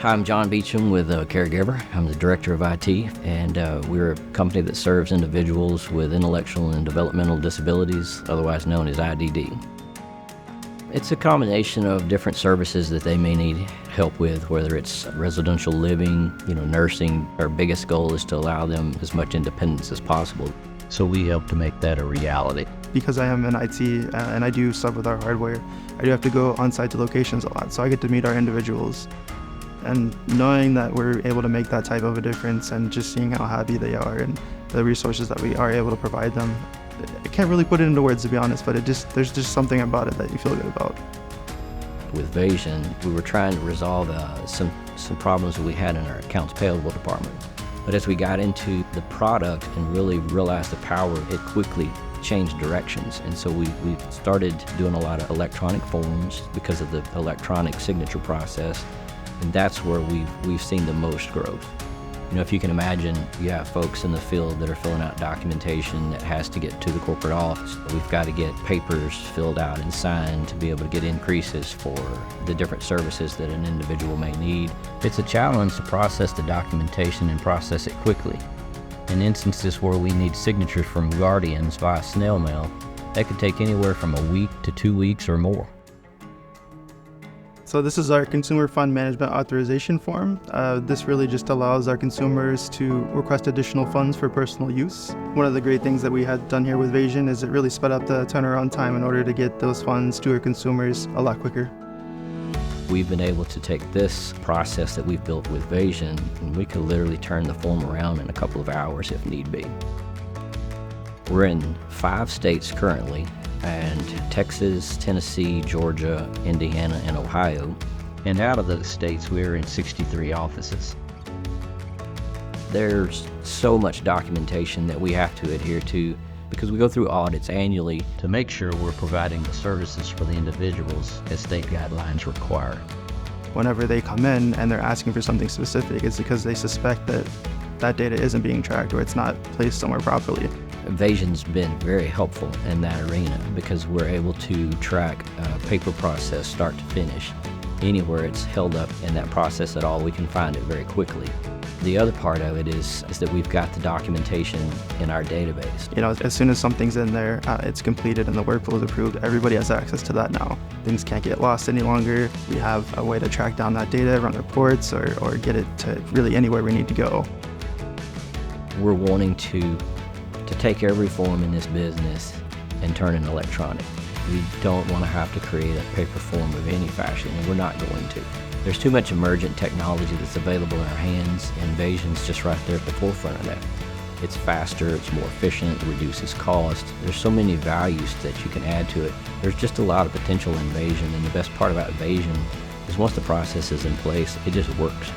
Hi, I'm John Beecham with Caregiver. I'm the Director of IT, and we're a company that serves individuals with intellectual and developmental disabilities, otherwise known as IDD. It's a combination of different services that they may need help with, whether it's residential living, nursing. Our biggest goal is to allow them as much independence as possible. So we help to make that a reality. Because I am in IT and I do stuff with our hardware, I do have to go on-site to locations a lot, so I get to meet our individuals. And knowing that we're able to make that type of a difference and just seeing how happy they are and the resources that we are able to provide them, I can't really put it into words, to be honest, but there's just something about it that you feel good about. With Vasion, we were trying to resolve some problems that we had in our accounts payable department. But as we got into the product and really realized the power, it quickly changed directions. And so we started doing a lot of electronic forms because of the electronic signature process. And that's where we've seen the most growth. If you can imagine, you have folks in the field that are filling out documentation that has to get to the corporate office. We've got to get papers filled out and signed to be able to get increases for the different services that an individual may need. It's a challenge to process the documentation and process it quickly. In instances where we need signatures from guardians via snail mail, that could take anywhere from a week to 2 weeks or more. So this is our Consumer Fund Management Authorization Form. This really just allows our consumers to request additional funds for personal use. One of the great things that we had done here with Vasion is it really sped up the turnaround time in order to get those funds to our consumers a lot quicker. We've been able to take this process that we've built with Vasion, and we could literally turn the form around in a couple of hours if need be. We're in 5 states currently, and Texas, Tennessee, Georgia, Indiana, and Ohio. And out of those states, we're in 63 offices. There's so much documentation that we have to adhere to because we go through audits annually to make sure we're providing the services for the individuals as state guidelines require. Whenever they come in and they're asking for something specific, it's because they suspect that that data isn't being tracked or it's not placed somewhere properly. Vasion's been very helpful in that arena because we're able to track a paper process start to finish. Anywhere it's held up in that process at all, we can find it very quickly. The other part of it is that we've got the documentation in our database. As soon as something's in there, it's completed and the workflow is approved, everybody has access to that now. Things can't get lost any longer. We have a way to track down that data, run reports, or get it to really anywhere we need to go. We're wanting to take every form in this business and turn it electronic. We don't want to have to create a paper form of any fashion, and we're not going to. There's too much emergent technology that's available in our hands, and Vasion's just right there at the forefront of that. It's faster, it's more efficient, it reduces cost. There's so many values that you can add to it. There's just a lot of potential in Vasion, and the best part about Vasion is once the process is in place, it just works.